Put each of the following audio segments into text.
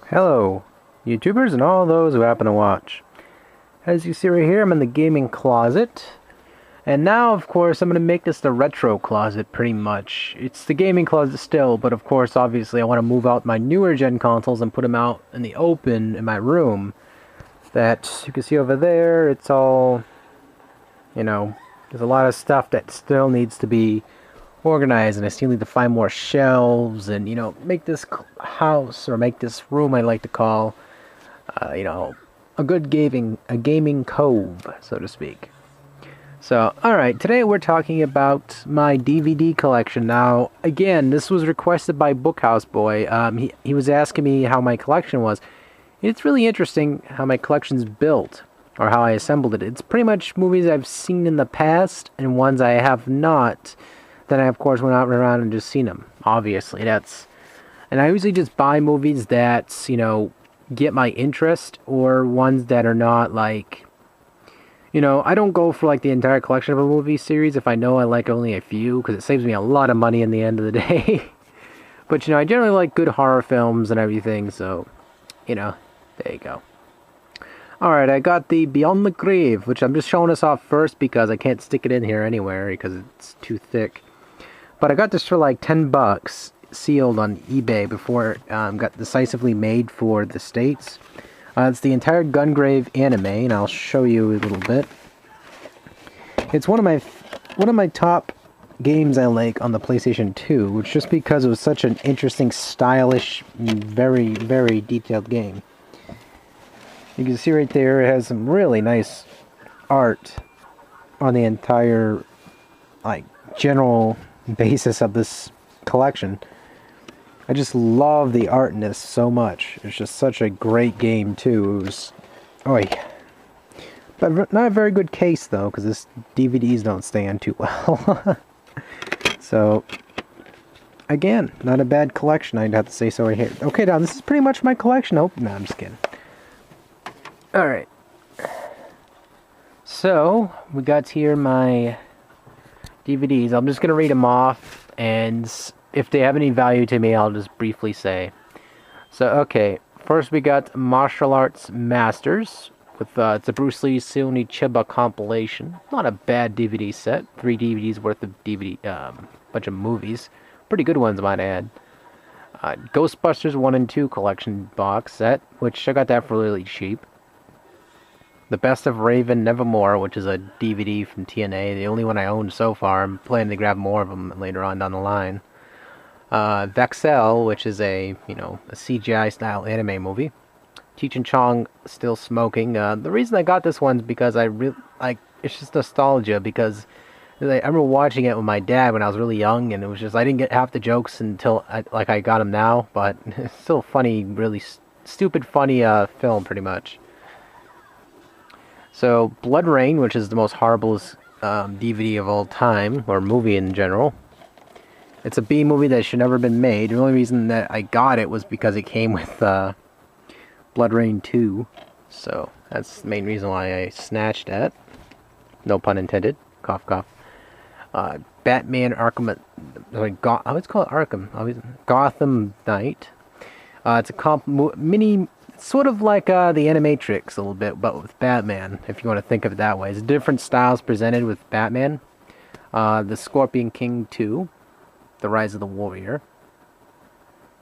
Hello, YouTubers and all those who happen to watch. As you see right here, I'm in the gaming closet. And now, of course, I'm going to make this the retro closet, pretty much. It's the gaming closet still, but of course, obviously, I want to move out my newer gen consoles and put them out in the open in my room. That you can see over there, it's all, there's a lot of stuff that still needs to be organized, and I still need to find more shelves and, make this house, or make this room I like to call, a good gaming cove, so to speak. So, alright, today we're talking about my DVD collection. Now, again, this was requested by BookhouseBoy. He was asking me how my collection was. It's really interesting how my collection's built, or how I assembled it. It's pretty much movies I've seen in the past, and ones I have not. Then I, of course, went out around and just seen them. Obviously, and I usually just buy movies that, get my interest, or ones that are not, like, I don't go for, like, the entire collection of a movie series if I know I like only a few, because it saves me a lot of money in the end of the day. But, I generally like good horror films and everything, so, there you go. Alright, I got the Beyond the Grave, which I'm just showing us off first because I can't stick it in here anywhere because it's too thick. But I got this for like 10 bucks, sealed on eBay before it got decisively made for the States. It's the entire Gungrave anime, and I'll show you a little bit. It's one of my top games I like on the PlayStation 2, which just because it was such an interesting, stylish, very, very detailed game. You can see right there, it has some really nice art on the entire, like, general basis of this collection. I just love the art in this so much. It's just such a great game, too. It was... But not a very good case, though, because this DVDs don't stand too well. So, again, not a bad collection, I'd have to say so right here. Okay, now, this is pretty much my collection. Oh, no, I'm just kidding. Alright. So, we got here my DVDs. I'm just going to read them off, and if they have any value to me, I'll just briefly say. So, okay. First, we got Martial Arts Masters, with it's a Bruce Lee Silny Chiba compilation. Not a bad DVD set. 3 DVDs worth of bunch of movies. Pretty good ones, might add. Ghostbusters 1 and 2 collection box set, which I got that for really cheap. The Best of Raven Nevermore, which is a DVD from TNA, the only one I own so far. I'm planning to grab more of them later on down the line. Vexel, which is a CGI-style anime movie. Cheech and Chong Still Smoking. The reason I got this one's because it's just nostalgia, because I remember watching it with my dad when I was really young, and it was just, I didn't get half the jokes until I got them now, but it's still funny, really stupid funny film, pretty much. So, Blood Rain, which is the most horriblest DVD of all time, or movie in general. It's a B movie that should never have been made. The only reason that I got it was because it came with Blood Rain 2. So, that's the main reason why I snatched that. No pun intended. Cough, cough. Batman Arkham... I always call it Arkham. Gotham Knight. It's a mini... Sort of like the Animatrix a little bit, but with Batman, if you want to think of it that way. It's different styles presented with Batman. The Scorpion King 2, The Rise of the Warrior.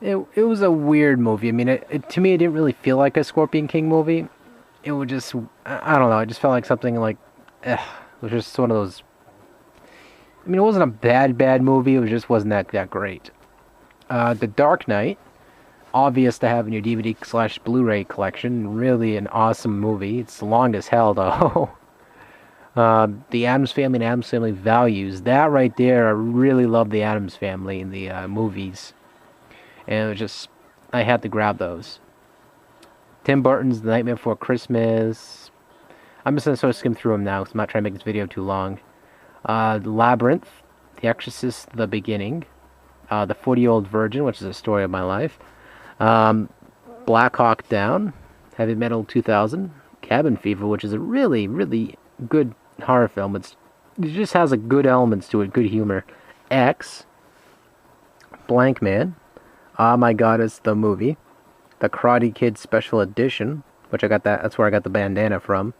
It was a weird movie. I mean, to me, it didn't really feel like a Scorpion King movie. It was just, I don't know, it just felt like something like, it was just one of those, I mean, it wasn't a bad movie, it just wasn't that great. The Dark Knight. Obvious to have in your DVD/Blu-ray collection. Really an awesome movie. It's long as hell, though. The Addams Family and Addams Family Values. That right there, I really love the Addams Family in the movies. And it was just, I had to grab those. Tim Burton's The Nightmare Before Christmas. I'm just going to sort of skim through them now, because I'm not trying to make this video too long. Labyrinth. The Exorcist, The Beginning. The 40-Year-Old Virgin, which is a story of my life. Black Hawk Down, Heavy Metal 2000, Cabin Fever, which is a really, really good horror film. It just has a good elements to it, good humor. X, Blank Man, Ah My God, It's the Movie, The Karate Kid Special Edition, which that's where I got the bandana from.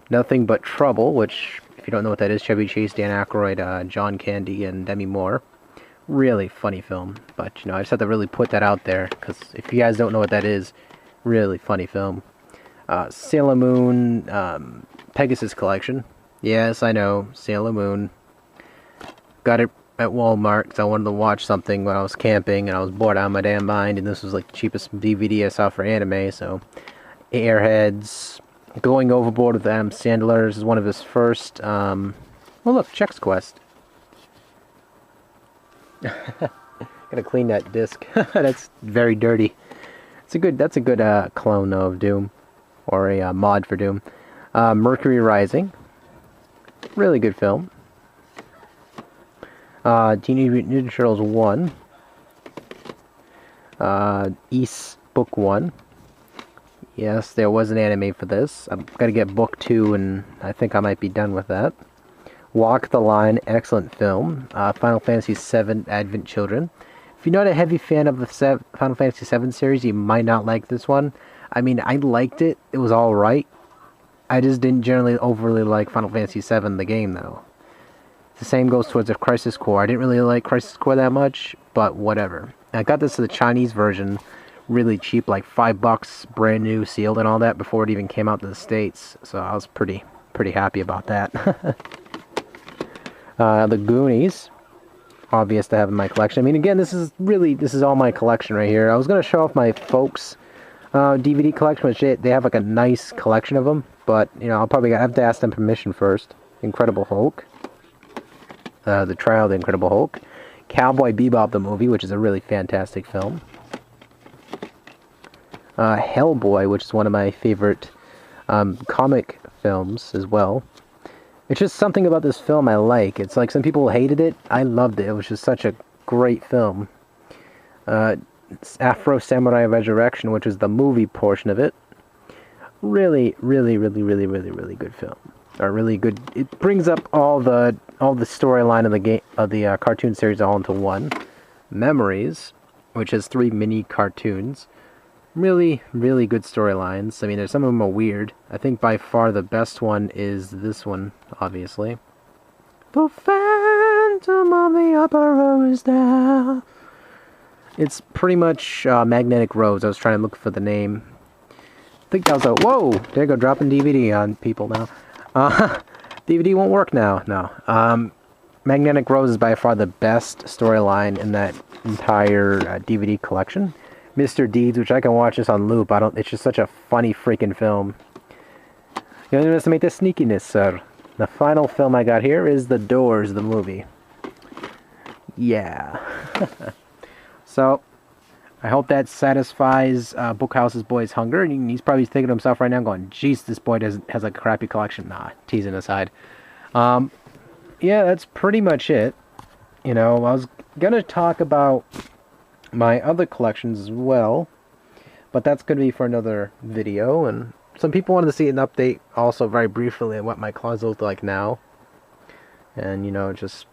Nothing But Trouble, which, if you don't know what that is, Chevy Chase, Dan Aykroyd, John Candy, and Demi Moore. Really funny film, but, I just have to really put that out there, because if you guys don't know what that is, really funny film. Sailor Moon, Pegasus Collection. Yes, I know, Sailor Moon. Got it at Walmart, because I wanted to watch something when I was camping, and I was bored out of my damn mind, and this was like the cheapest DVD I saw for anime, so... Airheads... Going Overboard with Adam Sandler is one of his first, oh look, Chex Quest. Gotta clean that disc. That's very dirty. That's a good clone though of Doom. Or a mod for Doom. Mercury Rising. Really good film. Teenage Mutant Ninja Turtles 1. East Book 1. Yes, there was an anime for this. I'm gonna get book 2, and I think I might be done with that. Walk the Line, excellent film. Final Fantasy VII Advent Children. If you're not a heavy fan of the Final Fantasy VII series, you might not like this one. I mean, I liked it. It was alright. I just didn't generally overly like Final Fantasy VII, the game, though. The same goes towards the Crisis Core. I didn't really like Crisis Core that much, but whatever. I got this to the Chinese version, really cheap, like $5, brand new, sealed and all that, before it even came out to the States. So I was pretty happy about that. The Goonies, obvious to have in my collection. I mean, again, this is all my collection right here. I was gonna show off my folks' DVD collection, which they have like a nice collection of them, but I'll probably have to ask them permission first. Incredible Hulk, The Trial of the Incredible Hulk, Cowboy Bebop the movie, which is a really fantastic film. Hellboy, which is one of my favorite comic films as well. It's just something about this film I like. It's like some people hated it. I loved it. It was just such a great film. Afro Samurai Resurrection, which is the movie portion of it. Really good film. Or really good. It brings up all the storyline of the game of the cartoon series all into one. Memories, which has 3 mini cartoons. Really good storylines. I mean, some of them are weird. I think by far the best one is this one, obviously. The Phantom of the Opera is down. It's pretty much Magnetic Rose. I was trying to look for the name. I think that was a... Whoa! There you go, dropping DVD on people now. DVD won't work now. No. Magnetic Rose is by far the best storyline in that entire DVD collection. Mr. Deeds, which I can watch this on loop. It's just such a funny freaking film. You underestimate the sneakiness, sir. The final film I got here is The Doors, the movie. Yeah. So, I hope that satisfies Bookhouse's boy's hunger. And he's probably thinking to himself right now, going, "Jeez, this boy has a crappy collection." Nah, teasing aside. Yeah, that's pretty much it. I was gonna talk about my other collections as well, but that's going to be for another video. And some people wanted to see an update also very briefly on what my closet looks like now. And just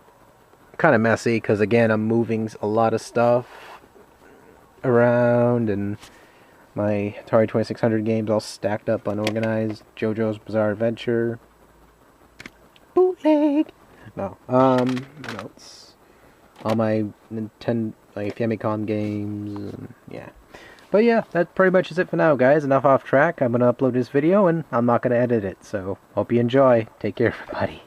kind of messy because again I'm moving a lot of stuff around, and my Atari 2600 games all stacked up unorganized. JoJo's Bizarre Adventure, bootleg. No, what else? All my Nintendo, like Famicom games, and yeah. But yeah, that pretty much is it for now, guys. Enough off track. I'm gonna upload this video, and I'm not gonna edit it. So hope you enjoy. Take care, everybody.